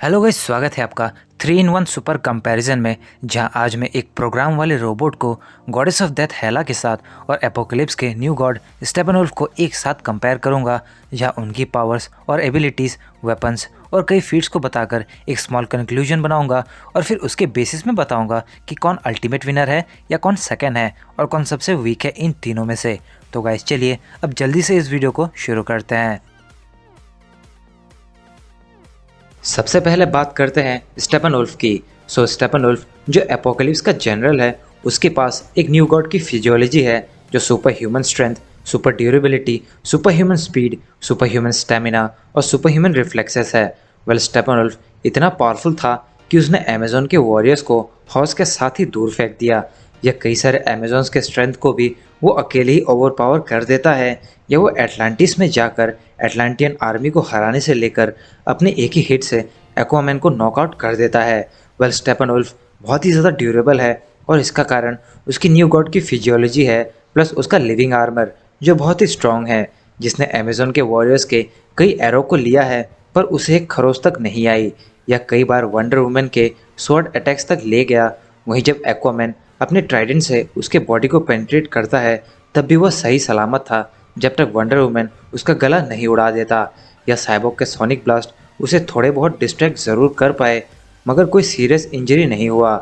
Hello guys, स्वागत है आपका 3 in 1 सुपर कंपैरिजन में। जहां आज मैं एक प्रोग्राम वाले रोबोट को गॉडेस ऑफ डेथ हेला के साथ और एपोकलिप्स के न्यू गॉड स्टेपनवुल्फ को एक साथ कंपेयर करूंगा। जहां उनकी पावर्स और एबिलिटीज़, वेपन्स और कई फीट्स को बताकर एक स्मॉल कंक्लूजन बनाऊंगा और फिर उसके बेसिस में बताऊंगा कि कौन अल्टीमेट विनर है या कौन सेकेंड है और कौन सबसे वीक है इन तीनों में से। तो गाइस चलिए अब जल्दी से इस वीडियो को शुरू करते हैं। सबसे पहले बात करते हैं स्टेपनवुल्फ की। स्टेपनवुल्फ जो एपोकलिप्स का जनरल है, उसके पास एक न्यू गॉड की फिजियोलॉजी है जो super human strength, super durability, super human speed, super human stamina और सुपर ह्यूमन रिफ्लेक्सेस है। स्टेपनवुल्फ इतना पावरफुल था कि उसने अमेजोन के वॉरियर्स को हॉर्स के साथ ही दूर फेंक दिया। या कई सारे अमेजोन्स के स्ट्रेंथ को भी वो अकेले ही ओवरपावर कर देता है। या वो एटलांटिस में जाकर एटलांटियन आर्मी को हराने से लेकर अपने एक ही हिट से एक्वामैन को नॉकआउट कर देता है। स्टेपनवुल्फ बहुत ही ज़्यादा ड्यूरेबल है और इसका कारण उसकी न्यू गॉड की फिजियोलॉजी है, प्लस उसका लिविंग आर्मर जो बहुत ही स्ट्रॉन्ग है, जिसने अमेजोन के वॉरियर्स के कई एरो को लिया है पर उसे एक खरोच तक नहीं आई। या कई बार वंडर वुमन के स्वॉर्ड अटैक्स तक ले गया। वहीं जब एक्वामैन अपने ट्राइडेंट से उसके बॉडी को पेनिट्रेट करता है तब भी वह सही सलामत था, जब तक वंडर वुमन उसका गला नहीं उड़ा देता। या साइबोर्ग के सोनिक ब्लास्ट उसे थोड़े बहुत डिस्ट्रैक्ट ज़रूर कर पाए, मगर कोई सीरियस इंजरी नहीं हुआ।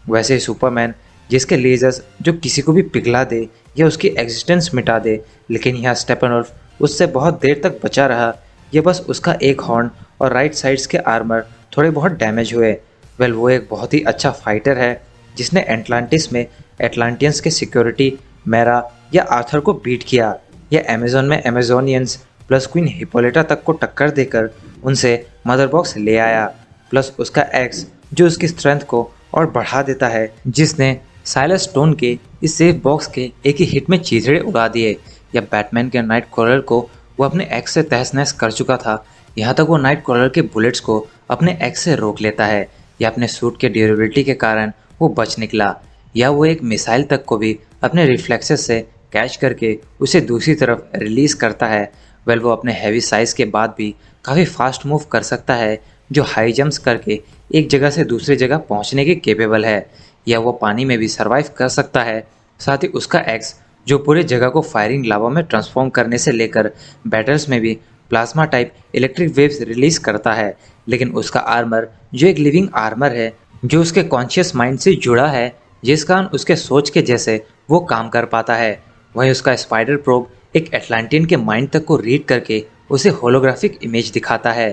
वैसे ही सुपरमैन जिसके लेजर्स जो किसी को भी पिघला दे या उसकी एग्जिस्टेंस मिटा दे, लेकिन यहाँ स्टेपनवुल्फ उससे बहुत देर तक बचा रहा। यह बस उसका एक हॉर्न और राइट साइड्स के आर्मर थोड़े बहुत डैमेज हुए। वो एक बहुत ही अच्छा फाइटर है जिसने एटलांटिस में एटलांटियंस के सिक्योरिटी, मेरा या आर्थर को बीट किया। यह अमेजोन में अमेजोनियंस प्लस क्वीन हिपोलिटा तक को टक्कर देकर उनसे मदर बॉक्स ले आया। प्लस उसका एक्स जो उसकी स्ट्रेंथ को और बढ़ा देता है, जिसने साइलस स्टोन के इस सेफ बॉक्स के एक ही हिट में चीथड़े उड़ा दिए। या बैटमैन के नाइट क्रॉलर को वो अपने एक्स से तहस नहस कर चुका था, यहाँ तक वो नाइट क्रॉलर के बुलेट्स को अपने एक्स से रोक लेता है। या अपने सूट के ड्यूरेबिलिटी के कारण वो बच निकला। या वो एक मिसाइल तक को भी अपने रिफ्लेक्सेस से कैच करके उसे दूसरी तरफ रिलीज करता है। वो अपने हैवी साइज के बाद भी काफ़ी फास्ट मूव कर सकता है, जो हाई जंप्स करके एक जगह से दूसरी जगह पहुंचने के केपेबल है। या वो पानी में भी सर्वाइव कर सकता है। साथ ही उसका एक्स जो पूरे जगह को फायरिंग लावा में ट्रांसफॉर्म करने से लेकर बैटल्स में भी plasma type electric waves release करता है। लेकिन उसका आर्मर जो एक लिविंग आर्मर है, जो उसके कॉन्शियस माइंड से जुड़ा है, जिस कारण उसके सोच के जैसे वो काम कर पाता है। वहीं उसका स्पाइडर प्रोब एक एटलांटियन के माइंड तक को रीड करके उसे होलोग्राफिक इमेज दिखाता है।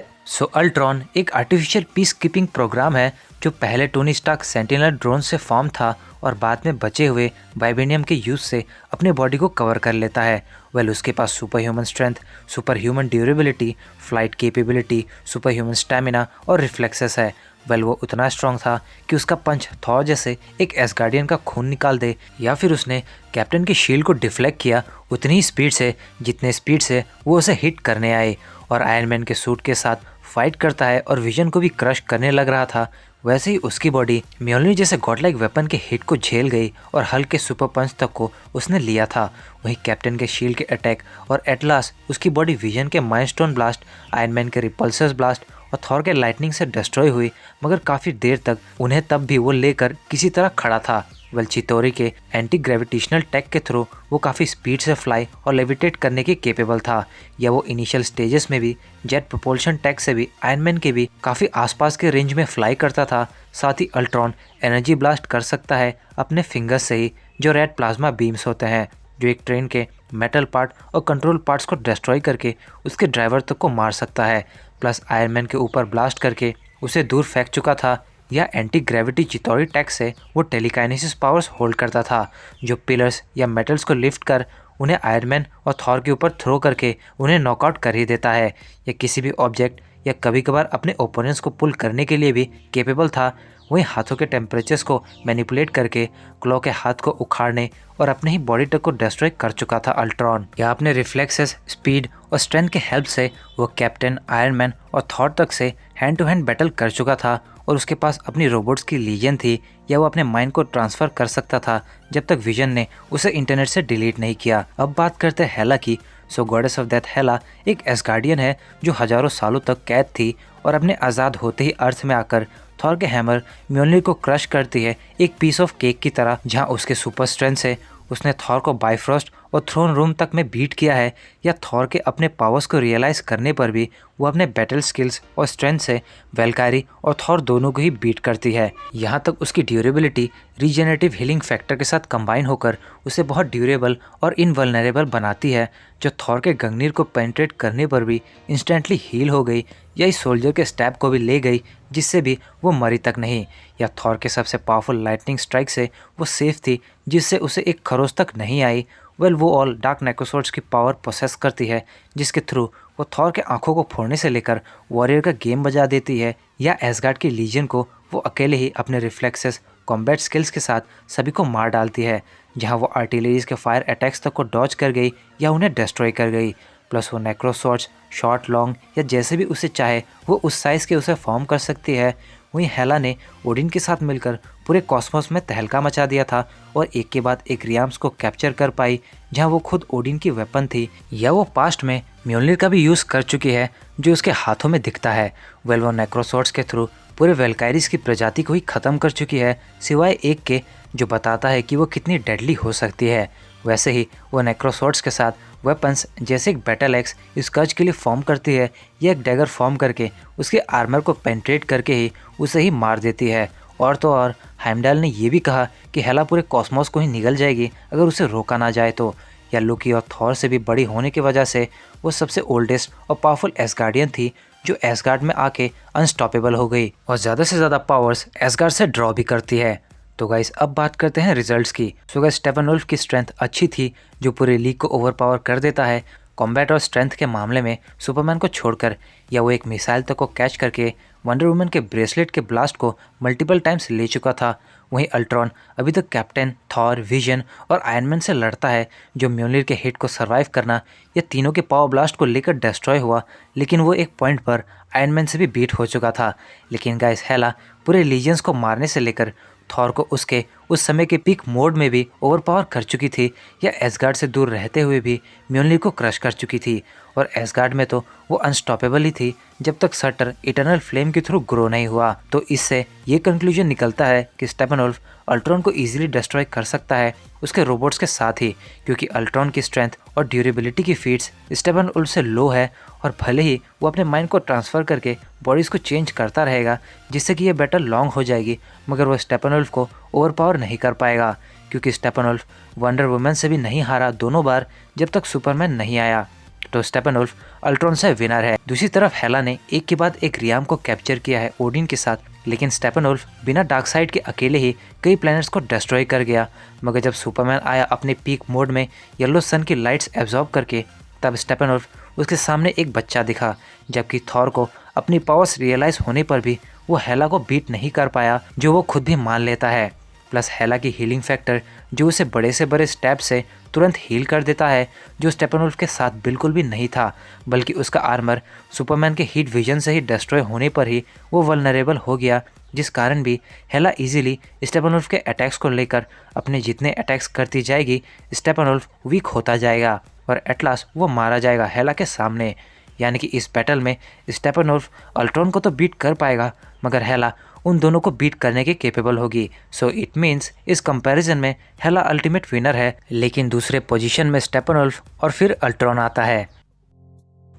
अल्ट्रॉन एक आर्टिफिशियल पीस कीपिंग प्रोग्राम है जो पहले टोनी स्टार्क सेंटिनल ड्रोन से फॉर्म था और बाद में बचे हुए वाइब्रेनियम के यूज से अपने बॉडी को कवर कर लेता है। उसके पास super human strength, super human durability, flight capability, super human stamina और रिफ्लेक्सेस है। वो उतना स्ट्रॉन्ग था कि उसका पंच थॉर जैसे एक एसगार्डियन का खून निकाल दे, या फिर उसने कैप्टन की शील्ड को डिफ्लेक्ट किया उतनी ही स्पीड से जितने स्पीड से वो उसे हिट करने आए। और आयरन मैन के सूट के साथ फाइट करता है और विजन को भी क्रश करने लग रहा था। वैसे ही उसकी बॉडी म्योलनी जैसे गॉडलाइक वेपन के हिट को झेल गई और हल्के सुपर पंच तक को उसने लिया था। वहीं कैप्टन के शील्ड के अटैक और एट लास्ट उसकी बॉडी विजन के माइलस्टोन ब्लास्ट, आयरन मैन के रिपल्सर्स ब्लास्ट और थॉर के लाइटनिंग से डिस्ट्रॉय हुई, मगर काफ़ी देर तक उन्हें तब भी वो लेकर किसी तरह खड़ा था। चितोरी के एंटी ग्रेविटेशनल टेक के थ्रू वो काफ़ी स्पीड से फ्लाई और लेविटेट करने के केपेबल था। या वो इनिशियल स्टेजेस में भी जेट प्रोपल्शन टेक से भी आयरन मैन के भी काफ़ी आसपास के रेंज में फ्लाई करता था। साथ ही अल्ट्रॉन एनर्जी ब्लास्ट कर सकता है अपने फिंगर्स से ही, जो रेड प्लाज्मा बीम्स होते हैं, जो एक ट्रेन के मेटल पार्ट और कंट्रोल पार्ट्स को डिस्ट्रॉय करके उसके ड्राइवर तक को मार सकता है। प्लस आयरन मैन के ऊपर ब्लास्ट करके उसे दूर फेंक चुका था। या एंटी ग्रेविटी चितौरी टैक से वो टेलीकाइनेसिस पावर्स होल्ड करता था, जो पिलर्स या मेटल्स को लिफ्ट कर उन्हें आयरन मैन और थॉर के ऊपर थ्रो करके उन्हें नॉकआउट कर ही देता है। या किसी भी ऑब्जेक्ट या कभी कभार अपने ओपोनेंट्स को पुल करने के लिए भी केपेबल था। वहीं हाथों के टेम्परेचर्स को मैनिपुलेट करके क्लॉ के हाथ को उखाड़ने और अपने ही बॉडी तक को डिस्ट्रॉय कर चुका था अल्ट्रॉन। या अपने रिफ्लेक्सेस, स्पीड और स्ट्रेंथ के हेल्प से वो कैप्टन, आयरन मैन और थॉर तक से हैंड टू हैंड बैटल कर चुका था। और उसके पास अपनी रोबोट्स की लीजन थी, या वो अपने माइंड को ट्रांसफ़र कर सकता था जब तक विजन ने उसे इंटरनेट से डिलीट नहीं किया। अब बात करते हैं हेला की। गॉडेस ऑफ डेथ हेला एक एसगार्डियन है जो हजारों सालों तक कैद थी और अपने आज़ाद होते ही अर्थ में आकर थॉर के हैमर म्योलनिर को क्रश करती है एक पीस ऑफ केक की तरह, जहां उसके सुपर स्ट्रेंथ से उसने थॉर को बाइफ्रॉस्ट और थ्रोन रूम तक में बीट किया है। या थॉर के अपने पावर्स को रियलाइज करने पर भी वो अपने बैटल स्किल्स और स्ट्रेंथ से वेलकारी और थॉर दोनों को ही बीट करती है। यहाँ तक उसकी ड्यूरेबिलिटी रीजेनरेटिव हीलिंग फैक्टर के साथ कंबाइन होकर उसे बहुत ड्यूरेबल और इनवल्नरेबल बनाती है, जो थॉर के गंगनीर को पेनिट्रेट करने पर भी इंस्टेंटली हील हो गई या इस सोल्जर के स्टैब को भी ले गई, जिससे भी वो मरी तक नहीं। या थॉर के सबसे पावरफुल लाइटनिंग स्ट्राइक से वो सेफ थी, जिससे उसे एक खरोच तक नहीं आई। वो ऑल डार्क नेक्रोसॉर्ड्स की पावर प्रोसेस करती है, जिसके थ्रू वो थॉर के आंखों को फोड़ने से लेकर वॉरियर का गेम बजा देती है। या एसगार्ड की लीजन को वो अकेले ही अपने रिफ्लेक्सेस कॉम्बैट स्किल्स के साथ सभी को मार डालती है, जहां वो आर्टिलरीज के फायर अटैक्स तक को डॉज कर गई या उन्हें डिस्ट्रॉय कर गई। प्लस वो नेक्रोसॉर्ड्स शॉर्ट लॉन्ग या जैसे भी उसे चाहे वो उस साइज़ के उसे फॉर्म कर सकती है। वहीं हेला ने ओडिन के साथ मिलकर पूरे कॉस्मोस में तहलका मचा दिया था और एक के बाद एक रियाम्स को कैप्चर कर पाई, जहां वो खुद ओडिन की वेपन थी। या वो पास्ट में म्योलनिर का भी यूज़ कर चुकी है, जो उसके हाथों में दिखता है। वो नेक्रोसॉर्ड्स के थ्रू पूरे वेलकाइरिस की प्रजाति को ही ख़त्म कर चुकी है, सिवाय एक के जो बताता है कि वो कितनी डेडली हो सकती है। वैसे ही वो नेक्रोसॉर्ड्स के साथ वेपन्स जैसे एक बैटल एक्स स्कर्च के लिए फॉर्म करती है, या एक डैगर फॉर्म करके उसके आर्मर को पेनिट्रेट करके ही उसे ही मार देती है। और तो और हाइमडाल ने ये भी कहा कि हेला पूरे कॉस्मोस को ही निगल जाएगी अगर उसे रोका ना जाए तो। या लोकी और थॉर से भी बड़ी होने की वजह से वो सबसे ओल्डेस्ट और पावरफुल एसगार्डियन थी, जो एसगार्ड में आके अनस्टॉपेबल हो गई और ज़्यादा से ज़्यादा पावर्स एसगार्ड से ड्रॉ भी करती है। तो गाइस अब बात करते हैं रिजल्ट्स की। सो गाइस स्टेपनवुल्फ की स्ट्रेंथ अच्छी थी, जो पूरे लीग को ओवरपावर कर देता है। कॉम्बैट और स्ट्रेंथ के मामले में सुपरमैन को छोड़कर, या वो एक मिसाइल तक को कैच करके वंडर वुमन के ब्रेसलेट के ब्लास्ट को मल्टीपल टाइम्स ले चुका था। वहीं अल्ट्रॉन अभी तक कैप्टन, थॉर, विजन और आयरन मैन से लड़ता है, जो म्योलनिर के हिट को सर्वाइव करना या तीनों के पावर ब्लास्ट को लेकर डिस्ट्रॉय हुआ, लेकिन वो एक पॉइंट पर आयरन मैन से भी बीट हो चुका था। लेकिन गाइस हेला पूरे लीजेंस को मारने से लेकर थॉर को उसके उस समय के पीक मोड में भी ओवरपावर कर चुकी थी, या एसगार्ड से दूर रहते हुए भी म्योलनिर को क्रश कर चुकी थी। और एसगार्ड में तो वो अनस्टॉपेबल ही थी जब तक सर्टर इटर्नल फ्लेम के थ्रू ग्रो नहीं हुआ। तो इससे ये कंक्लूजन निकलता है कि स्टेपनवुल्फ अल्ट्रॉन को इजीली डिस्ट्रॉय कर सकता है उसके रोबोट्स के साथ ही, क्योंकि अल्ट्रॉन की स्ट्रेंथ और ड्यूरेबिलिटी की फीट्स स्टेपनवुल्फ से लो है। और भले ही वो अपने माइंड को ट्रांसफ़र करके बॉडीज़ को चेंज करता रहेगा, जिससे कि ये बैटल लॉन्ग हो जाएगी, मगर वो स्टेपनवुल्फ को ओवरपावर नहीं कर पाएगा, क्योंकि स्टेपनवुल्फ वंडर वुमन से भी नहीं हारा दोनों बार जब तक सुपरमैन नहीं आया। तो स्टेपनवुल्फ अल्ट्रॉन से विनर है। दूसरी तरफ हेला ने एक के बाद एक रियाम को कैप्चर किया है ओडिन के साथ, लेकिन स्टेपनवुल्फ बिना डार्कसाइड के अकेले ही कई प्लैनेट्स को डिस्ट्रॉय कर गया। मगर जब सुपरमैन आया अपने पीक मोड में येलो सन की लाइट्स एब्जॉर्ब करके, तब स्टेपनवुल्फ उसके सामने एक बच्चा दिखा, जबकि थॉर को अपनी पावर्स रियलाइज होने पर भी वो हेला को बीट नहीं कर पाया, जो वो खुद भी मान लेता है। प्लस हेला की हीलिंग फैक्टर जो उसे बड़े से बड़े स्टेप से तुरंत हील कर देता है, जो स्टेपनवुल्फ के साथ बिल्कुल भी नहीं था, बल्कि उसका आर्मर सुपरमैन के हीट विजन से ही डिस्ट्रॉय होने पर ही वो वल्नरेबल हो गया, जिस कारण भी हेला इजीली स्टेपनवुल्फ के अटैक्स को लेकर अपने जितने अटैक्स करती जाएगी, स्टेपनवुल्फ वीक होता जाएगा और एट लास्ट वो मारा जाएगा हेला के सामने। यानी कि इस बैटल में स्टेपनवुल्फ अल्ट्रॉन को तो बीट कर पाएगा, मगर हेला उन दोनों को बीट करने के केपेबल होगी। सो इट मीन्स इस कंपैरिजन में हेला अल्टीमेट विनर है, लेकिन दूसरे पोजीशन में स्टेपनवुल्फ और फिर अल्ट्रॉन आता है।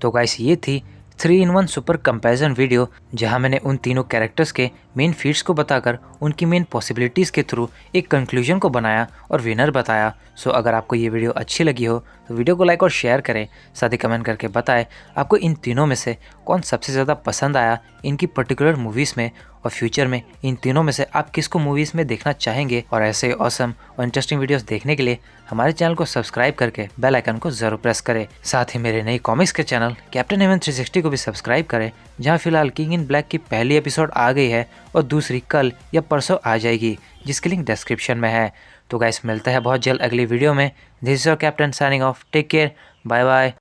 तो गाइस ये थी 3-in-1 सुपर कंपैरिजन वीडियो, जहां मैंने उन तीनों कैरेक्टर्स के मेन फीट्स को बताकर उनकी मेन पॉसिबिलिटीज़ के थ्रू एक कंक्लूजन को बनाया और विनर बताया। सो अगर आपको ये वीडियो अच्छी लगी हो तो वीडियो को लाइक और शेयर करें, साथ ही कमेंट करके बताएं आपको इन तीनों में से कौन सबसे ज़्यादा पसंद आया इनकी पर्टिकुलर मूवीज़ में, और फ्यूचर में इन तीनों में से आप किसको मूवीज़ में देखना चाहेंगे। और ऐसे ऑसम और इंटरेस्टिंग वीडियोस देखने के लिए हमारे चैनल को सब्सक्राइब करके बेल आइकन को ज़रूर प्रेस करें। साथ ही मेरे नई कॉमिक्स के चैनल कैप्टन हेवन 360 को भी सब्सक्राइब करें, जहां फिलहाल किंग इन ब्लैक की पहली एपिसोड आ गई है और दूसरी कल या परसों आ जाएगी, जिसकी लिंक डिस्क्रिप्शन में है। तो गाइस मिलता है बहुत जल्द अगली वीडियो में। This is your captain signing off. Take care, bye bye.